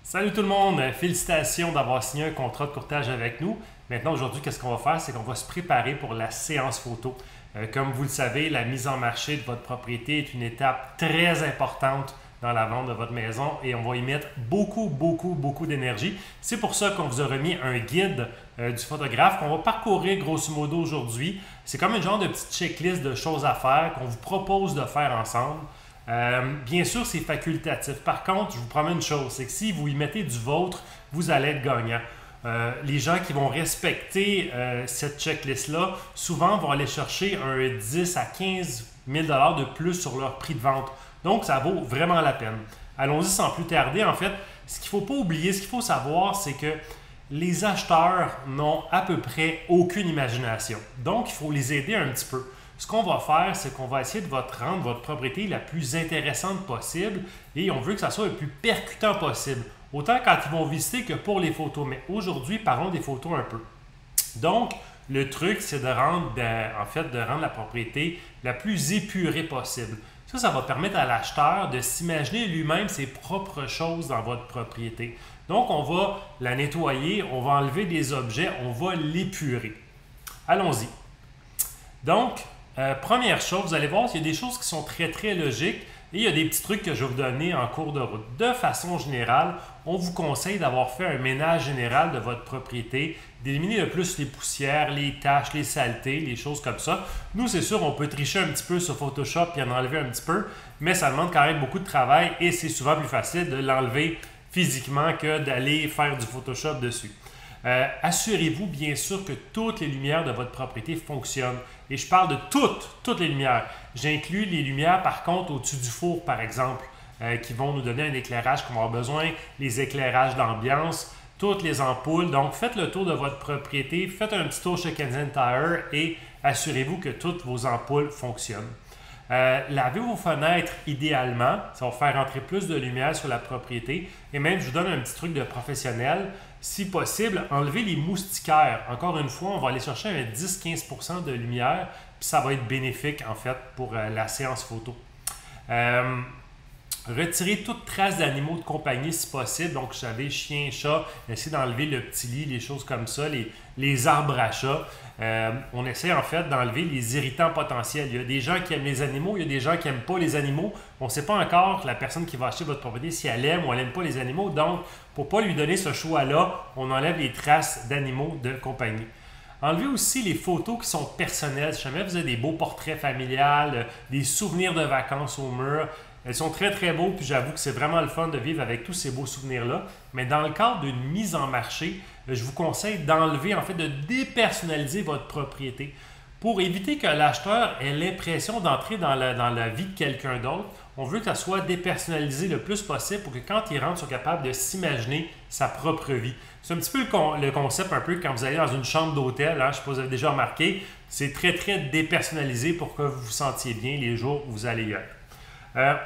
Salut tout le monde, félicitations d'avoir signé un contrat de courtage avec nous. Maintenant, aujourd'hui, qu'est-ce qu'on va faire? C'est qu'on va se préparer pour la séance photo. Comme vous le savez, la mise en marché de votre propriété est une étape très importante dans la vente de votre maison et on va y mettre beaucoup d'énergie. C'est pour ça qu'on vous a remis un guide du photographe qu'on va parcourir grosso modo aujourd'hui. C'est comme une genre de petite checklist de choses à faire qu'on vous propose de faire ensemble. Bien sûr, c'est facultatif. Par contre, je vous promets une chose, c'est que si vous y mettez du vôtre, vous allez être gagnant. Les gens qui vont respecter cette checklist-là, souvent vont aller chercher un 10 à 15 000 $ de plus sur leur prix de vente. Donc, ça vaut vraiment la peine. Allons-y sans plus tarder. En fait, ce qu'il ne faut pas oublier, ce qu'il faut savoir, c'est que les acheteurs n'ont à peu près aucune imagination. Donc, il faut les aider un petit peu. Ce qu'on va faire, c'est qu'on va essayer de rendre votre propriété la plus intéressante possible et on veut que ça soit le plus percutant possible. Autant quand ils vont visiter que pour les photos. Mais aujourd'hui, parlons des photos un peu. Donc, le truc, c'est de rendre la propriété la plus épurée possible. Ça va permettre à l'acheteur de s'imaginer lui-même ses propres choses dans votre propriété. Donc, on va la nettoyer, on va enlever des objets, on va l'épurer. Allons-y. Donc, première chose, vous allez voir, il y a des choses qui sont très logiques et il y a des petits trucs que je vais vous donner en cours de route. De façon générale, on vous conseille d'avoir fait un ménage général de votre propriété, d'éliminer le plus les poussières, les taches, les saletés, les choses comme ça. Nous, c'est sûr, on peut tricher un petit peu sur Photoshop et en enlever un petit peu, mais ça demande quand même beaucoup de travail et c'est souvent plus facile de l'enlever physiquement que d'aller faire du Photoshop dessus. Assurez-vous bien sûr que toutes les lumières de votre propriété fonctionnent. Et je parle de toutes les lumières. J'inclus les lumières par contre au-dessus du four par exemple, qui vont nous donner un éclairage qu'on va avoir besoin, les éclairages d'ambiance, toutes les ampoules. Donc faites le tour de votre propriété, faites un petit tour chez Canadian Tire et assurez-vous que toutes vos ampoules fonctionnent. Lavez vos fenêtres idéalement, ça va faire entrer plus de lumière sur la propriété. Et même, je vous donne un petit truc de professionnel. Si possible, enlevez les moustiquaires. Encore une fois, on va aller chercher un 10-15% de lumière, puis ça va être bénéfique en fait pour la séance photo. Retirez toute trace d'animaux de compagnie si possible. Donc, vous savez, chien, chat, essayez d'enlever le petit lit, les choses comme ça, les arbres à chat. On essaie en fait d'enlever les irritants potentiels. Il y a des gens qui aiment les animaux, il y a des gens qui n'aiment pas les animaux. On ne sait pas encore la personne qui va acheter votre propriété si elle aime ou elle n'aime pas les animaux. Donc, pour ne pas lui donner ce choix-là, on enlève les traces d'animaux de compagnie. Enlevez aussi les photos qui sont personnelles. Si jamais vous avez des beaux portraits familiales, des souvenirs de vacances au mur, elles sont très beaux, puis j'avoue que c'est vraiment le fun de vivre avec tous ces beaux souvenirs-là. Mais dans le cadre d'une mise en marché, je vous conseille d'enlever, en fait, de dépersonnaliser votre propriété pour éviter que l'acheteur ait l'impression d'entrer dans la vie de quelqu'un d'autre. On veut que ça soit dépersonnalisé le plus possible pour que quand il rentre, il soit capable de s'imaginer sa propre vie. C'est un petit peu le concept un peu quand vous allez dans une chambre d'hôtel, hein, je ne sais pas si vous avez déjà remarqué, c'est très dépersonnalisé pour que vous vous sentiez bien les jours où vous allez y être.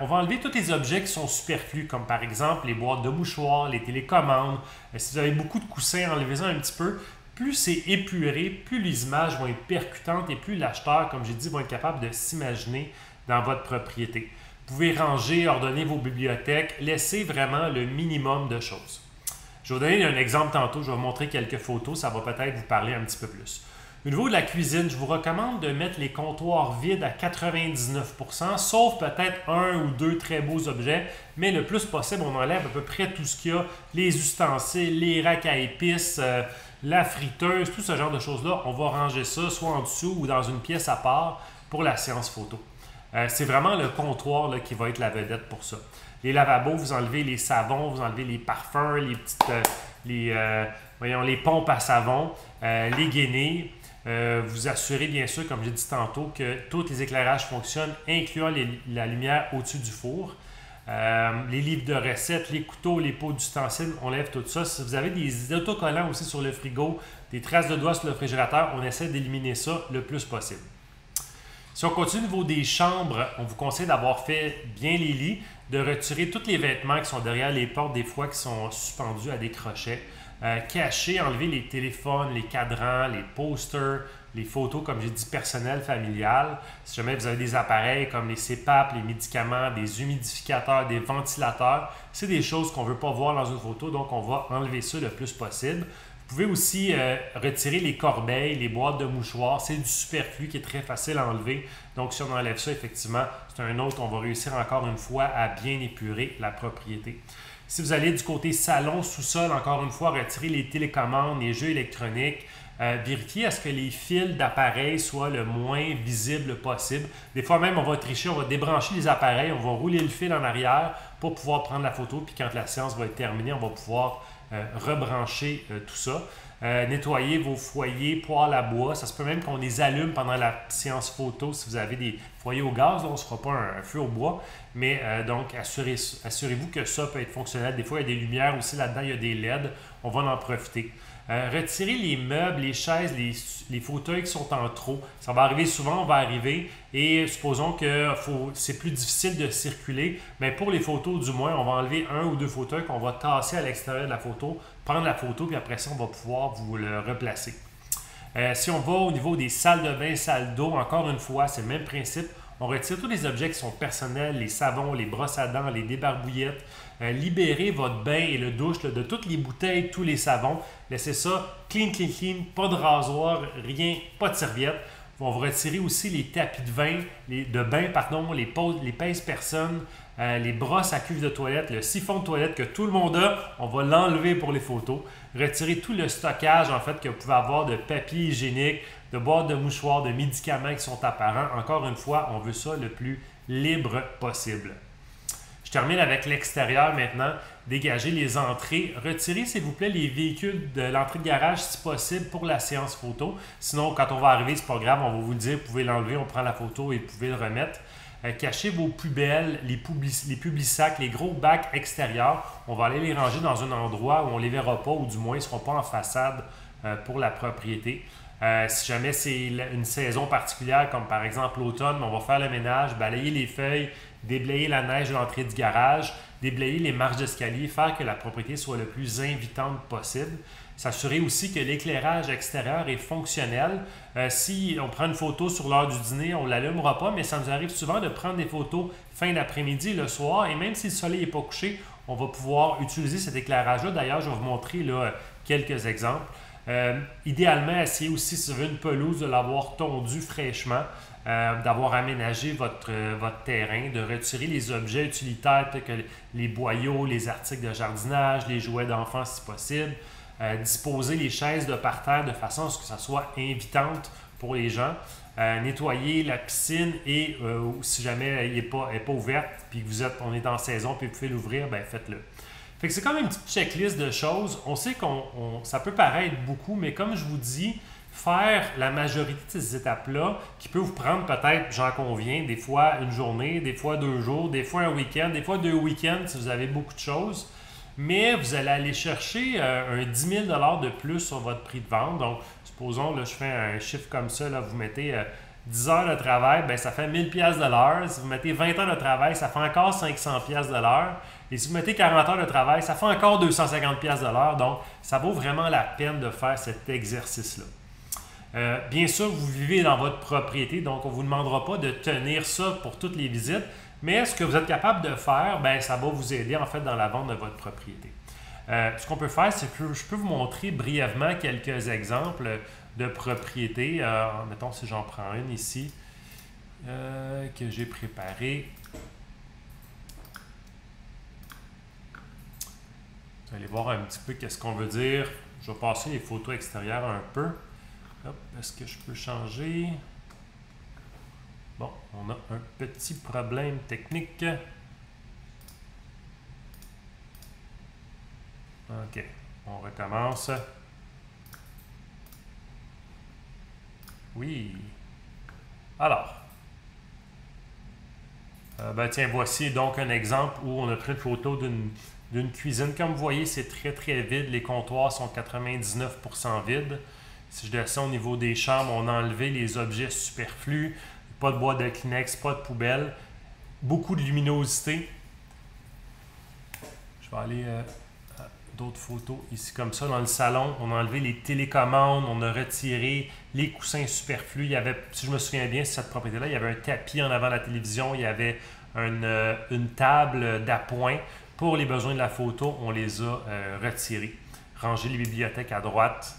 On va enlever tous les objets qui sont superflus, comme par exemple les boîtes de mouchoirs, les télécommandes. Si vous avez beaucoup de coussins, enlevez-en un petit peu. Plus c'est épuré, plus les images vont être percutantes et plus l'acheteur, comme j'ai dit, va être capable de s'imaginer dans votre propriété. Vous pouvez ranger, ordonner vos bibliothèques, laissez vraiment le minimum de choses. Je vais vous donner un exemple tantôt, je vais vous montrer quelques photos, ça va peut-être vous parler un petit peu plus. Au niveau de la cuisine, je vous recommande de mettre les comptoirs vides à 99%, sauf peut-être un ou deux très beaux objets, mais le plus possible, on enlève à peu près tout ce qu'il y a, les ustensiles, les racks à épices, la friteuse, tout ce genre de choses-là. On va ranger ça soit en dessous ou dans une pièce à part pour la séance photo. C'est vraiment le comptoir là, qui va être la vedette pour ça. Les lavabos, vous enlevez les savons, vous enlevez les parfums, les pompes à savon, les guenilles. Vous assurez bien sûr, comme j'ai dit tantôt, que tous les éclairages fonctionnent, incluant la lumière au-dessus du four. Les livres de recettes, les couteaux, les pots d'ustensiles, on lève tout ça. Si vous avez des autocollants aussi sur le frigo, des traces de doigts sur le réfrigérateur, on essaie d'éliminer ça le plus possible. Si on continue au niveau des chambres, on vous conseille d'avoir fait bien les lits, de retirer tous les vêtements qui sont derrière les portes, des fois qui sont suspendus à des crochets. Cacher, enlever les téléphones, les cadrans, les posters, les photos, comme j'ai dit, personnelles, familiales. Si jamais vous avez des appareils comme les CPAP, les médicaments, des humidificateurs, des ventilateurs, c'est des choses qu'on ne veut pas voir dans une photo, donc on va enlever ça le plus possible. Vous pouvez aussi retirer les corbeilles, les boîtes de mouchoirs. C'est du superflu qui est très facile à enlever. Donc, si on enlève ça, effectivement, c'est un autre, on va réussir encore une fois à bien épurer la propriété. Si vous allez du côté salon, sous-sol, encore une fois, retirez les télécommandes, les jeux électroniques. Vérifiez à ce que les fils d'appareils soient le moins visibles possible. Des fois même, on va tricher, on va débrancher les appareils, on va rouler le fil en arrière pour pouvoir prendre la photo. Puis quand la séance va être terminée, on va pouvoir rebrancher tout ça. Nettoyer vos foyers, poêles à bois. Ça se peut même qu'on les allume pendant la séance photo si vous avez des foyers au gaz. Là, on ne se fera pas un feu au bois. Mais donc, assurez-vous que ça peut être fonctionnel. Des fois, il y a des lumières aussi là-dedans, il y a des LED. On va en profiter. Retirez les meubles, les chaises, les fauteuils qui sont en trop. Ça va arriver souvent, on va arriver et supposons que c'est plus difficile de circuler. Mais pour les photos, du moins, on va enlever un ou deux fauteuils qu'on va tasser à l'extérieur de la photo, prendre la photo, puis après ça, on va pouvoir vous le replacer. Si on va au niveau des salles de bain, salles d'eau, encore une fois, c'est le même principe. On retire tous les objets qui sont personnels, les savons, les brosses à dents, les débarbouillettes. Libérez votre bain et le douche de toutes les bouteilles, tous les savons. Laissez ça clean, clean, clean, pas de rasoir, rien, pas de serviette. On va retirer aussi les tapis de bain, les pèse-personnes, les brosses à cuve de toilette, le siphon de toilette que tout le monde a, on va l'enlever pour les photos. Retirer tout le stockage en fait que vous pouvez avoir de papier hygiénique, de boîtes de mouchoirs, de médicaments qui sont apparents. Encore une fois, on veut ça le plus libre possible. Je termine avec l'extérieur maintenant. Dégagez les entrées. Retirez, s'il vous plaît, les véhicules de l'entrée de garage si possible pour la séance photo. Sinon, quand on va arriver, c'est pas grave, on va vous le dire, vous pouvez l'enlever, on prend la photo et vous pouvez le remettre. Cachez vos poubelles, les publisacs, les gros bacs extérieurs. On va aller les ranger dans un endroit où on ne les verra pas ou du moins ils ne seront pas en façade pour la propriété. Si jamais c'est une saison particulière, comme par exemple l'automne, on va faire le ménage, balayer les feuilles, déblayer la neige de l'entrée du garage, déblayer les marches d'escalier, faire que la propriété soit le plus invitante possible. S'assurer aussi que l'éclairage extérieur est fonctionnel. Si on prend une photo sur l'heure du dîner, on ne l'allumera pas, mais ça nous arrive souvent de prendre des photos fin d'après-midi, le soir, et même si le soleil n'est pas couché, on va pouvoir utiliser cet éclairage-là. D'ailleurs, je vais vous montrer là, quelques exemples. Idéalement, essayez aussi, si vous avez une pelouse, de l'avoir tondue fraîchement, d'avoir aménagé votre terrain, de retirer les objets utilitaires tels que les boyaux, les articles de jardinage, les jouets d'enfants si possible, disposer les chaises de parterre de façon à ce que ça soit invitante pour les gens, nettoyer la piscine et si jamais elle n'est pas ouverte puis que on est en saison puis vous pouvez l'ouvrir, ben faites-le. Fait que c'est comme une petite checklist de choses. On sait que ça peut paraître beaucoup, mais comme je vous dis, faire la majorité de ces étapes-là, qui peut vous prendre peut-être, j'en conviens, des fois une journée, des fois 2 jours, des fois un week-end, des fois 2 week-ends si vous avez beaucoup de choses. Mais vous allez aller chercher un 10 000 $ de plus sur votre prix de vente. Donc, supposons, là, je fais un chiffre comme ça, là, vous mettez 10 heures de travail, ben, ça fait 1000 $ de l'heure. Si vous mettez 20 heures de travail, ça fait encore 500 $ de l'heure. Et si vous mettez 40 heures de travail, ça fait encore 250 $ de l'heure. Donc, ça vaut vraiment la peine de faire cet exercice-là. Bien sûr, vous vivez dans votre propriété, donc on ne vous demandera pas de tenir ça pour toutes les visites. Mais ce que vous êtes capable de faire, ben, ça va vous aider en fait dans la vente de votre propriété. Ce qu'on peut faire, c'est que je peux vous montrer brièvement quelques exemples de propriétés. Mettons si j'en prends une ici que j'ai préparée. Vous allez voir un petit peu qu'est-ce qu'on veut dire. Je vais passer les photos extérieures un peu. Est-ce que je peux changer? Bon, on a un petit problème technique. OK, on recommence. Oui. Alors. Ben tiens, voici donc un exemple où on a pris une photo d'une cuisine. Comme vous voyez, c'est très très vide. Les comptoirs sont 99% vides. Si je descends au niveau des chambres, on a enlevé les objets superflus. Pas de boîte de Kleenex, pas de poubelle. Beaucoup de luminosité. Je vais aller d'autres photos ici comme ça. Dans le salon, on a enlevé les télécommandes, on a retiré les coussins superflus. Il y avait, si je me souviens bien, sur cette propriété-là, il y avait un tapis en avant de la télévision, il y avait une table d'appoint. Pour les besoins de la photo, on les a retirés. Ranger les bibliothèques à droite.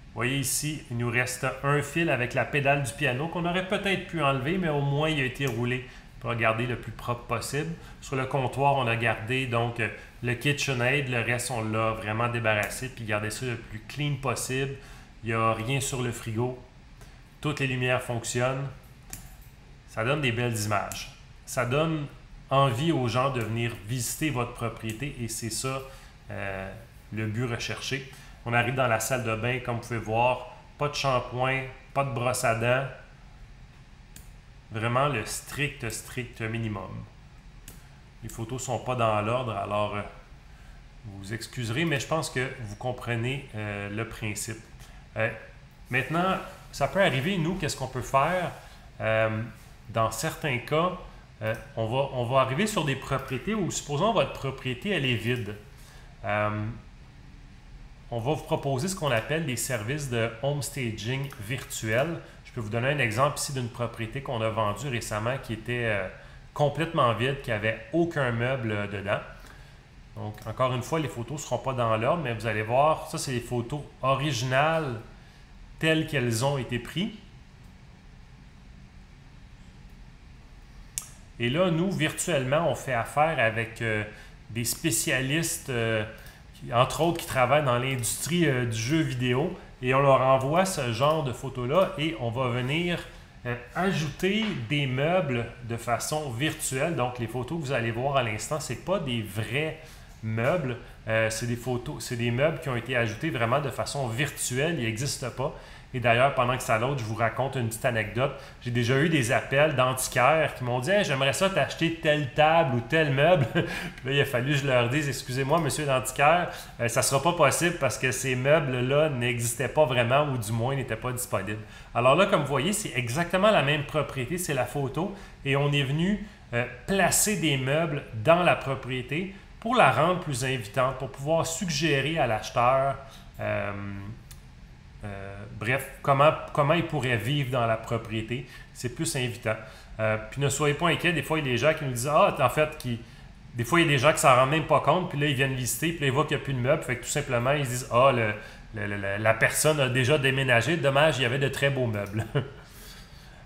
Vous voyez ici, il nous reste un fil avec la pédale du piano qu'on aurait peut-être pu enlever, mais au moins il a été roulé pour garder le plus propre possible. Sur le comptoir, on a gardé donc le KitchenAid, le reste on l'a vraiment débarrassé puis gardé ça le plus clean possible. Il n'y a rien sur le frigo. Toutes les lumières fonctionnent. Ça donne des belles images. Ça donne envie aux gens de venir visiter votre propriété et c'est ça le but recherché. On arrive dans la salle de bain, comme vous pouvez voir, pas de shampoing, pas de brosse à dents. Vraiment le strict minimum. Les photos ne sont pas dans l'ordre, alors vous excuserez, mais je pense que vous comprenez le principe. Maintenant, ça peut arriver, nous, qu'est-ce qu'on peut faire? Dans certains cas, on va arriver sur des propriétés où, supposons votre propriété, elle est vide. On va vous proposer ce qu'on appelle des services de home staging virtuel. Je peux vous donner un exemple ici d'une propriété qu'on a vendue récemment qui était complètement vide, qui n'avait aucun meuble dedans. Donc, encore une fois, les photos ne seront pas dans l'ordre, mais vous allez voir, ça, c'est les photos originales telles qu'elles ont été prises. Et là, nous, virtuellement, on fait affaire avec des spécialistes, entre autres, qui travaillent dans l'industrie du jeu vidéo. Et on leur envoie ce genre de photos-là et on va venir ajouter des meubles de façon virtuelle. Donc, les photos que vous allez voir à l'instant, ce n'est pas des vrais meubles. C'est des photos, c'est des meubles qui ont été ajoutés vraiment de façon virtuelle. Ils n'existent pas. Et d'ailleurs, pendant que ça l'autre, je vous raconte une petite anecdote. J'ai déjà eu des appels d'antiquaires qui m'ont dit hey, « J'aimerais ça t'acheter telle table ou tel meuble. » Puis là, il a fallu que je leur dise « Excusez-moi, monsieur l'antiquaire, ça ne sera pas possible parce que ces meubles-là n'existaient pas vraiment ou du moins n'étaient pas disponibles. » Alors là, comme vous voyez, c'est exactement la même propriété, c'est la photo. Et on est venu placer des meubles dans la propriété pour la rendre plus invitante, pour pouvoir suggérer à l'acheteur bref, comment ils pourraient vivre dans la propriété. C'est plus invitant. Puis ne soyez pas inquiets, des fois, il y a des gens qui nous disent « Ah, en fait, des fois, il y a des gens qui ne s'en rendent même pas compte, puis là, ils viennent visiter, puis là, ils voient qu'il n'y a plus de meubles. Fait que tout simplement, ils disent « Ah, la personne a déjà déménagé. Dommage, il y avait de très beaux meubles. »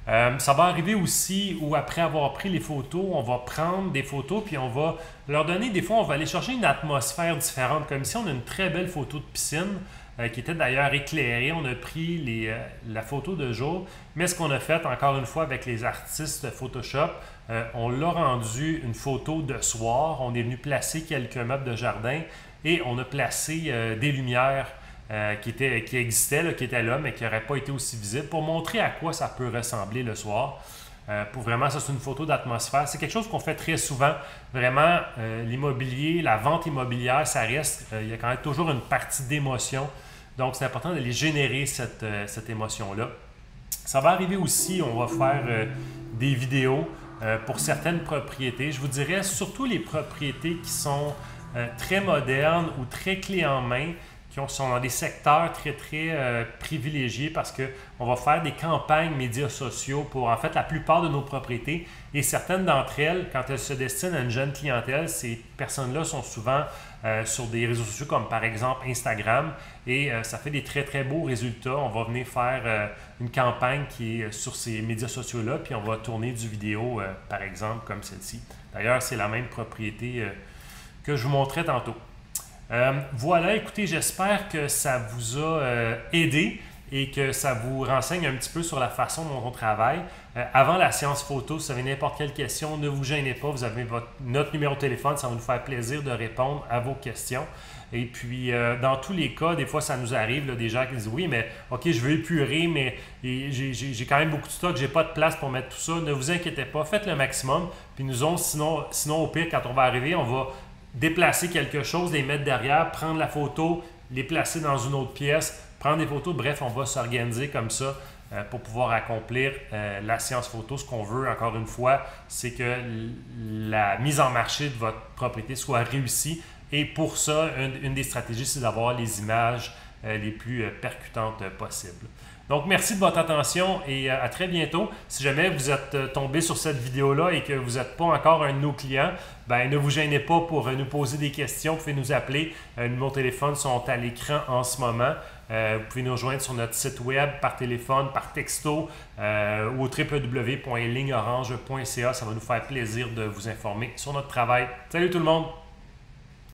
Ça va arriver aussi où après avoir pris les photos, on va prendre des photos puis on va leur donner, des fois on va aller chercher une atmosphère différente. Comme ici, on a une très belle photo de piscine qui était d'ailleurs éclairée. On a pris la photo de jour, mais ce qu'on a fait encore une fois avec les artistes Photoshop, on l'a rendu une photo de soir. On est venu placer quelques meubles de jardin et on a placé des lumières qui existaient, là, qui étaient là, mais qui n'auraient pas été aussi visibles pour montrer à quoi ça peut ressembler le soir. Pour vraiment, ça c'est une photo d'atmosphère. C'est quelque chose qu'on fait très souvent. Vraiment, l'immobilier, la vente immobilière, ça reste, il y a quand même toujours une partie d'émotion. Donc, c'est important d'aller générer cette émotion-là. Ça va arriver aussi, on va faire des vidéos pour certaines propriétés. Je vous dirais surtout les propriétés qui sont très modernes ou très clés en main, qui sont dans des secteurs très privilégiés parce qu'on va faire des campagnes médias sociaux pour en fait la plupart de nos propriétés et certaines d'entre elles, quand elles se destinent à une jeune clientèle, ces personnes-là sont souvent sur des réseaux sociaux comme par exemple Instagram et ça fait des très beaux résultats. On va venir faire une campagne qui est sur ces médias sociaux-là puis on va tourner du vidéo par exemple comme celle-ci. D'ailleurs, c'est la même propriété que je vous montrais tantôt. Voilà, écoutez, j'espère que ça vous a aidé et que ça vous renseigne un petit peu sur la façon dont on travaille. Avant la séance photo, si vous avez n'importe quelle question, ne vous gênez pas, vous avez notre numéro de téléphone, ça va nous faire plaisir de répondre à vos questions. Et puis, dans tous les cas, des fois, ça nous arrive, là, des gens qui disent « Oui, mais OK, je veux épurer, mais j'ai quand même beaucoup de stock, j'ai pas de place pour mettre tout ça. » Ne vous inquiétez pas, faites le maximum. Puis nous autres, sinon au pire, quand on va arriver, on va déplacer quelque chose, les mettre derrière, prendre la photo, les placer dans une autre pièce, prendre des photos. Bref, on va s'organiser comme ça pour pouvoir accomplir la séance photo. Ce qu'on veut, encore une fois, c'est que la mise en marché de votre propriété soit réussie. Et pour ça, une des stratégies, c'est d'avoir les images les plus percutantes possibles. Donc, merci de votre attention et à très bientôt. Si jamais vous êtes tombé sur cette vidéo-là et que vous n'êtes pas encore un de nos clients, ben, ne vous gênez pas pour nous poser des questions. Vous pouvez nous appeler. Les numéros de téléphone sont à l'écran en ce moment. Vous pouvez nous rejoindre sur notre site web, par téléphone, par texto ou au www.ligneorange.ca. Ça va nous faire plaisir de vous informer sur notre travail. Salut tout le monde!